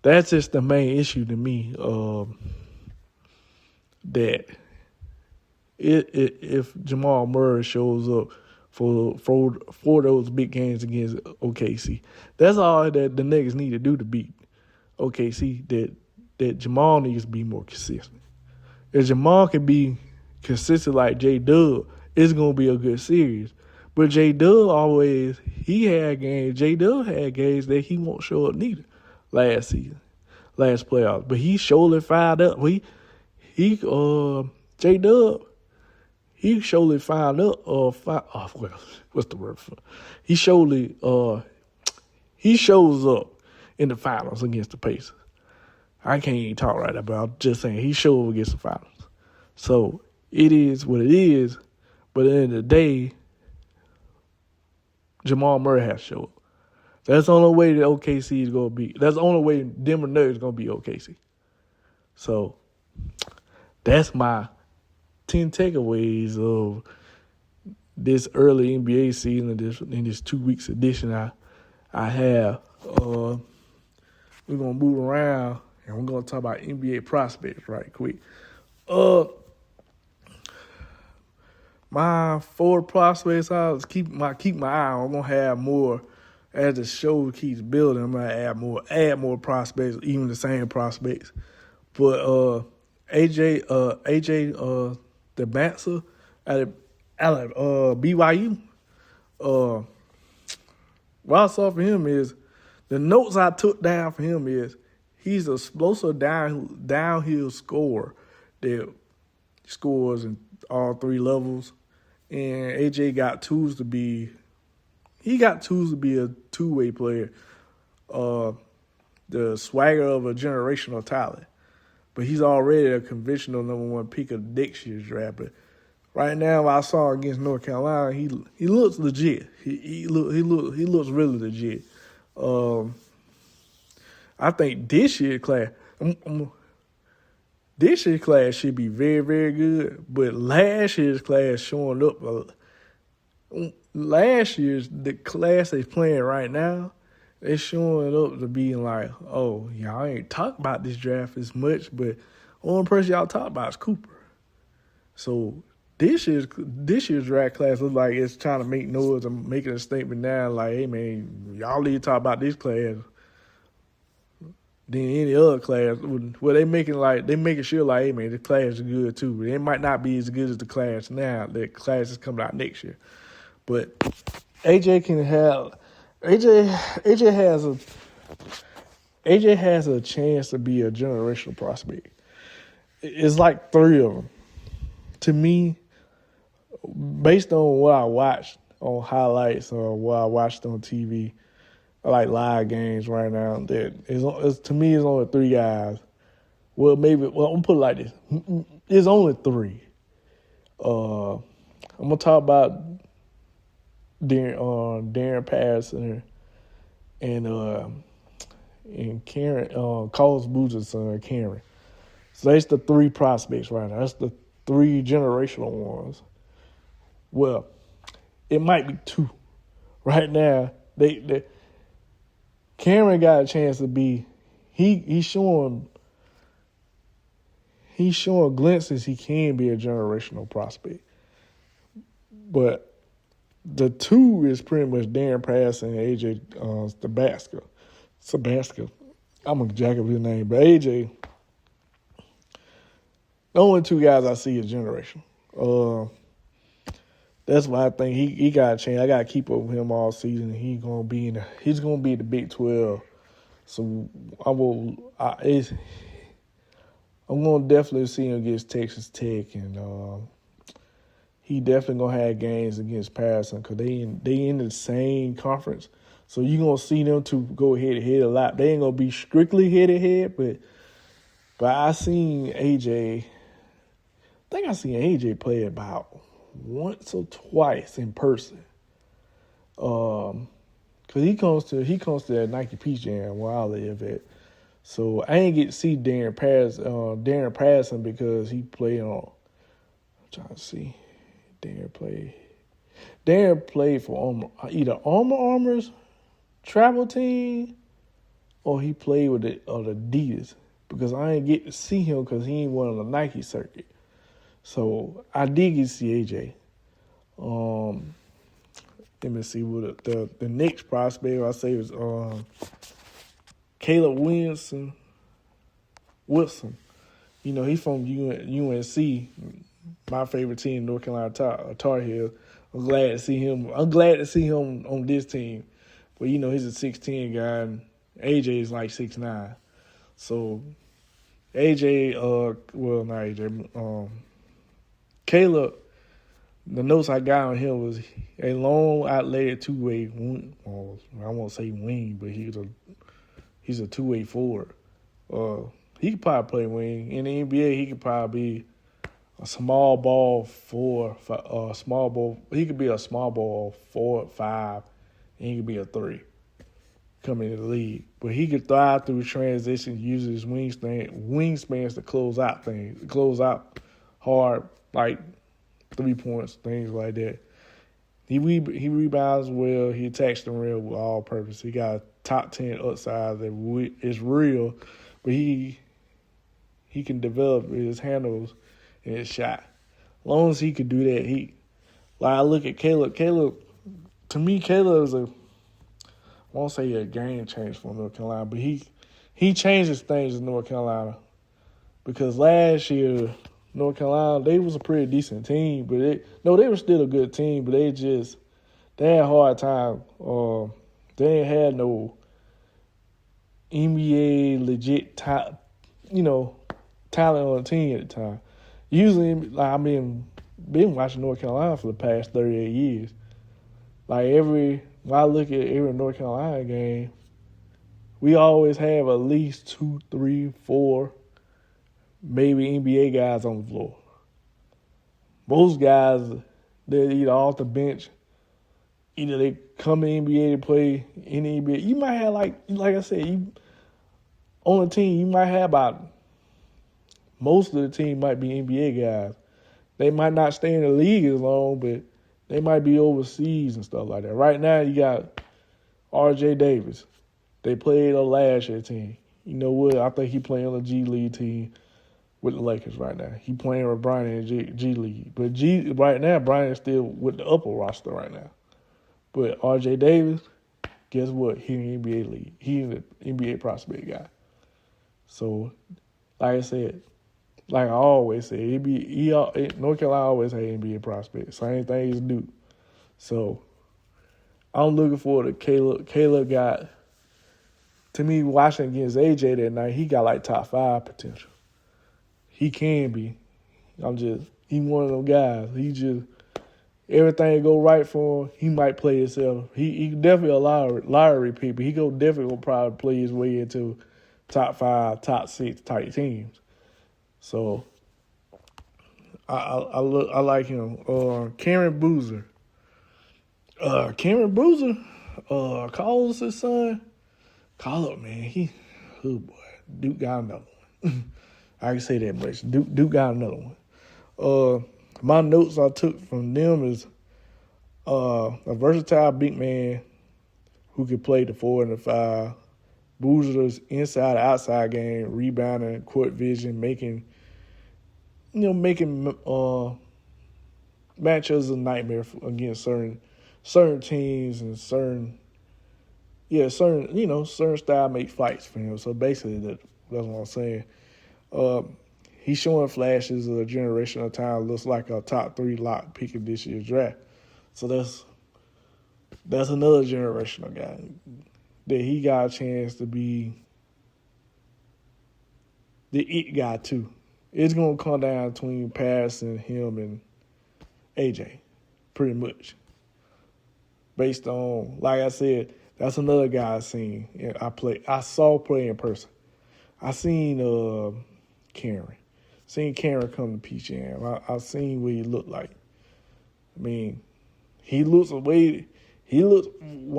that's just the main issue to me, that if Jamal Murray shows up for those big games against OKC, that's all that the Knicks need to do to beat OKC. That Jamal needs to be more consistent. If Jamal can be consistent like J-Dub, it's going to be a good series. But J-Dub had games that he won't show up neither last season, last playoffs. But he surely fired up. J-Dub, he surely fired up. What's the word for it? He shows up in the finals against the Pacers. I can't even talk right now, but I'm just saying he showed up against the finals. So it is what it is. But at the end of the day, Jamal Murray has to show up. That's the only way that OKC is going to be. That's the only way Denver Nuggets is going to be OKC. So that's my 10 takeaways of this early NBA season, in this 2 weeks edition I have. We're going to move around, and we're going to talk about NBA prospects right quick. My 4 prospects, I'll keep my eye on. I'm going to have more as the show keeps building. I'm going to add more prospects, even the same prospects. But AJ Dybantsa out of BYU. What I saw for him is, the notes I took down for him is he's a explosive downhill scorer that scores in all 3 levels. And AJ got tools to be a two-way player. The swagger of a generational talent. But he's already a conventional number 1 pick of next year's draft. But right now, I saw against North Carolina, he looks legit. He looks really legit. I think this year's class, should be very, very good. But last year's class showing up. Last year's the class they playing right now, they showing up to being like, oh, y'all ain't talk about this draft as much, but only person y'all talk about is Cooper. So this year's draft class looks like it's trying to make noise and making a statement now, like, hey man, y'all need to talk about this class than any other class. Well, they making sure like, hey man, the class is good too. It might not be as good as the class now. The class is coming out next year, but AJ has a chance to be a generational prospect. It's like three of them. To me, based on what I watched on highlights or what I watched on TV, I like live games right now, to me, it's only three guys. Well, I'm going to put it like this. It's only three. I'm going to talk about Darryn Peterson and Karen, Carlos Boozer's son, Karen. So that's the three prospects right now. That's the three generational ones. Well, it might be two. Right now, Cameron got a chance to be. He's showing glimpses he can be a generational prospect. But the two is pretty much Darryn Peterson and AJ Dybantsa. I'm gonna jack up his name, but AJ. The only two guys I see is generational. That's why I think he got a chance. I got to keep up with him all season. He's gonna be in the Big 12. So I'm gonna definitely see him against Texas Tech, and he definitely gonna have games against Patterson because they in the same conference. So you're gonna see them two go head to head a lot. They ain't gonna be strictly head to head, but I seen AJ. I think I seen AJ play about once or twice in person. Cause he comes to that Nike Peach Jam where I live at. So I ain't get to see Darryn Peterson because he played on. I'm trying to see. Darryn played for either Armour's travel team or he played with the Adidas because I ain't get to see him because he ain't won on the Nike circuit. So I did get to see AJ. Let me see what the next prospect I say was Caleb Wilson. You know, he's from UNC, my favorite team, North Carolina Tar Heels. I'm glad to see him on this team. But, you know, he's a 6'10 guy, and AJ is like 6'9. So, Caleb, the notes I got on him was a long, athletic two-way, I won't say wing, but he's a two-way forward. He could probably play wing. In the NBA, he could probably be a small ball he could be a small ball 4, 5, and he could be a 3 coming into the league. But he could thrive through transitions, using his wingspans to close out hard, like 3 points, things like that. He rebounds well. He attacks the rim with all purpose. He got a top 10 upside that is real, but he can develop his handles and his shot. As long as he could do that, I look at Caleb. To me, Caleb is I won't say a game changer for North Carolina, but he changes things in North Carolina because last year North Carolina, they was a pretty decent team, but they were still a good team, but they had a hard time. They ain't had no NBA legit talent on the team at the time. Usually, been watching North Carolina for the past 38 years. When I look at every North Carolina game, we always have at least 2, 3, 4, maybe NBA guys on the floor. Most guys, they're either off the bench, either they come in the NBA to play in the NBA. You might have, like I said, on a team, you might have about most of the team might be NBA guys. They might not stay in the league as long, but they might be overseas and stuff like that. Right now, you got R.J. Davis. They played on last year's team. You know what? I think he playing on the G League team with the Lakers right now. He playing with Bryant in the G League. But right now, Bryant's still with the upper roster right now. But R.J. Davis, guess what? He in the NBA league. He the NBA prospect guy. So, like I said, like I always say, North Carolina always had NBA prospects. Same thing as Duke. So, I'm looking forward to Caleb. Caleb got, to me, watching against AJ that night, he got like top 5 potential. He can be. He one of those guys. He just, everything go right for him, he might play himself. He definitely a lottery pick, but he definitely gonna probably play his way into top 5, top 6 type teams. So I like him. Cameron Boozer. Call us his son. Call up, man. Oh boy, Duke got another one. I can say that much. Duke got another one. My notes I took from them is a versatile big man who can play the 4 and the 5. Boozer's inside outside game, rebounding, court vision, making matchups a nightmare against certain teams and certain style make fights for him. So basically that's what I'm saying. He's showing flashes of a generational talent. Looks like a top 3 lock pick of this year's draft. So that's another generational guy that he got a chance to be the it guy too. It's gonna come down between Patterson, him, and AJ, pretty much. Based on, like I said, that's another guy I seen. I saw play in person. I seen Karen. Seen Karen come to Peach Jam. I seen what he looked like. I mean, when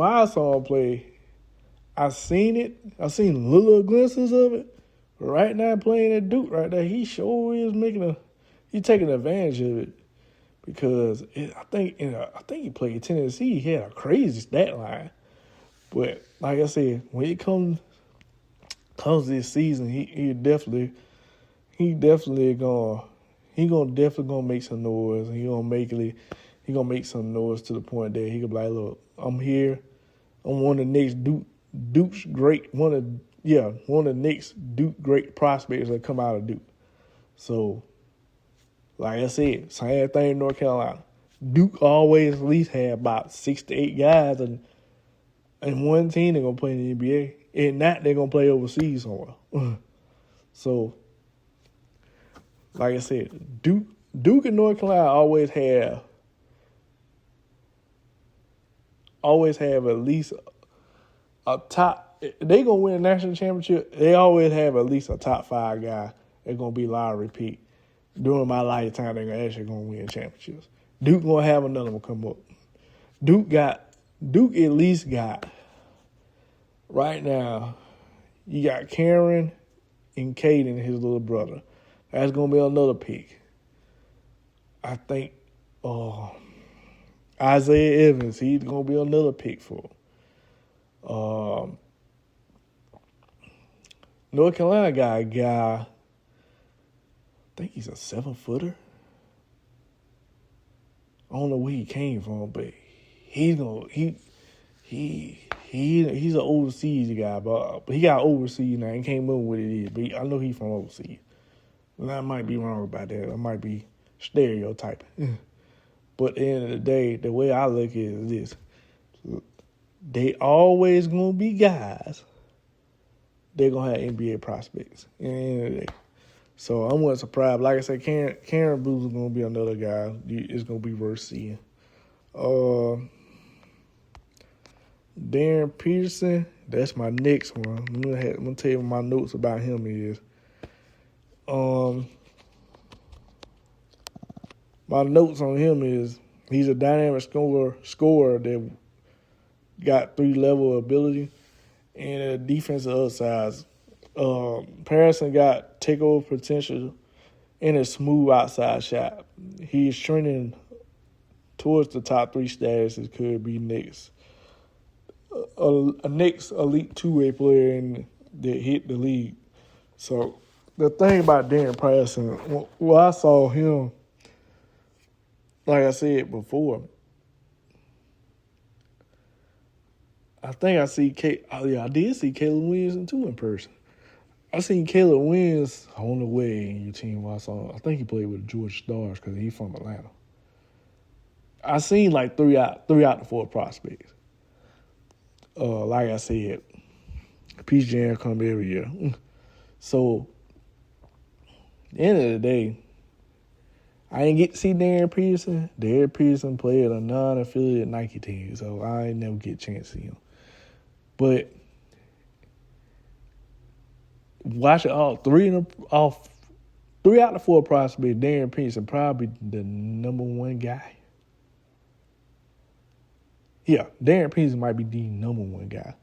I saw him play, I seen it. I seen little glimpses of it. But right now, playing at Duke right there, he sure is he's taking advantage of it. Because I think he played Tennessee. He had a crazy stat line. But like I said, when it comes this season, he definitely gonna make some noise. He gonna make some noise to the point that he could be like, look, I'm here. I'm one of the next Duke's great one of the next Duke great prospects that come out of Duke. So, like I said, same thing in North Carolina. Duke always at least had about 6 to 8 guys, and one team they're gonna play in the NBA, and not they're gonna play overseas somewhere. So, like I said, Duke and North Carolina always have at least a top. They gonna win a national championship. They always have at least a top 5 guy that's gonna be lottery pick. During my lifetime, they're actually gonna win championships. Duke gonna have another one come up. Duke at least got right now. You got Karen and Cade and his little brother. That's gonna be another pick. I think Isaiah Evans, he's gonna be another pick for him. North Carolina got a guy, I think he's a 7-footer. I don't know where he came from, but he's an overseas guy, but he got overseas now. He can't remember what it is, but I know he's from overseas. And I might be wrong about that. I might be stereotyping. But at the end of the day, the way I look at it is this. They always going to be guys. They're going to have NBA prospects at the end of the day. So I wasn't surprised. Like I said, Karen Booth is going to be another guy. It's going to be worth seeing. Darryn Peterson, that's my next one. I'm going to tell you what my notes about him is. my notes on him is he's a dynamic scorer that got 3-level ability and a defensive upside. Patterson got takeover potential and a smooth outside shot. He's trending towards the top 3 status. It could be Knicks. A Knicks elite two-way player that hit the league. So the thing about Darryn Peterson, well, I saw him, like I said before, I think I see I did see Caleb Williams too in person. I seen Caleb Williams on the way in your team. I think he played with the Georgia Stars because he's from Atlanta. I seen like three out the 4 prospects. Like I said, Peach Jam come every year. So, at the end of the day, I didn't get to see Darryn Peterson. Darryn Peterson played a non-affiliate Nike team, so I ain't never get a chance to see him. But watching all 3 out the 4 prospects, Darryn Peterson probably the number 1 guy. Yeah, Darryn Peterson might be the number 1 guy.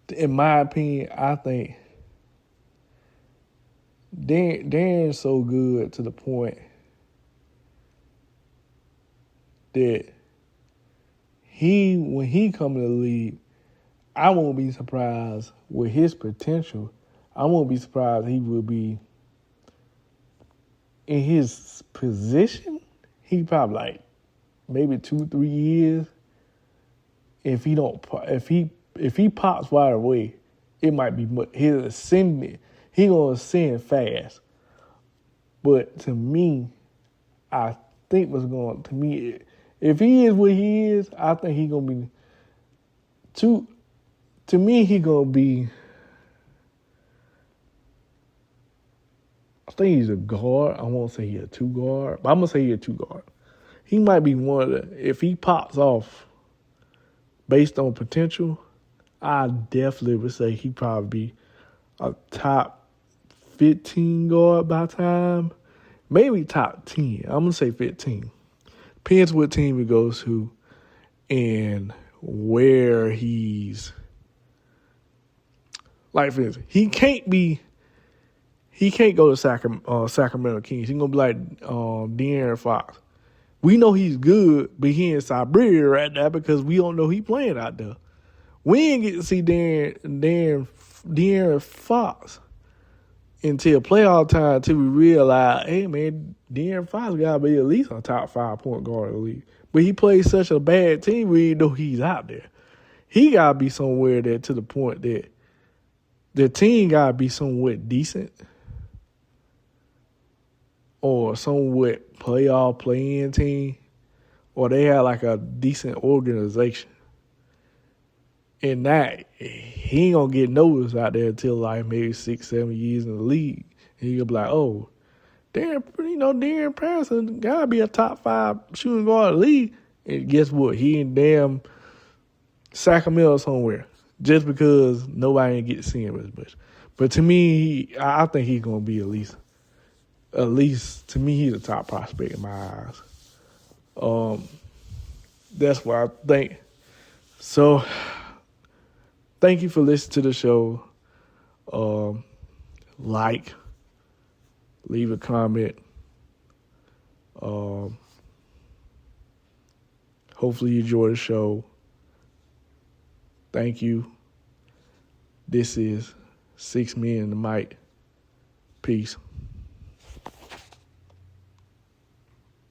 In my opinion, I think Darryn's so good to the point that when he come in the league, I won't be surprised with his potential. I won't be surprised he will be in his position. He probably like maybe 2-3 years. If he pops right away, it might be his ascending. He gonna ascend fast. But to me, I think if he is what he is, I think he gonna be to me he gonna be. I think he's a guard. I won't say he's a 2 guard, but I'm gonna say he's a 2 guard. He might be one of the, if he pops off based on potential, I definitely would say he probably be a top 15 guard by time. Maybe top 10. I'm going to say 15. Depends what team he goes to and where he's. Like, for instance, he can't go to Sacramento Kings. He's going to be like De'Aaron Fox. We know he's good, but he in Siberia right now because we don't know he playing out there. We ain't get to see De'Aaron Fox until playoff time until we realize, hey, man, De'Aaron Fox got to be at least a top 5 point guard in the league. But he plays such a bad team, we didn't know he's out there. He got to be somewhere there to the point that the team got to be somewhat decent or somewhat playoff play-in team, or they have like a decent organization. And that, he ain't going to get noticed out there until like maybe 6-7 years in the league. And you'll be like, oh, Darryn Peterson got to be a top 5 shooting guard in the league. And guess what? He in damn Sacramento somewhere just because nobody ain't get to see him as much. But to me, I think he's going to be at least to me, he's a top prospect in my eyes. That's what I think. So, thank you for listening to the show. Leave a comment. Hopefully you enjoy the show. Thank you. This is 6 Men in the Mic. Peace.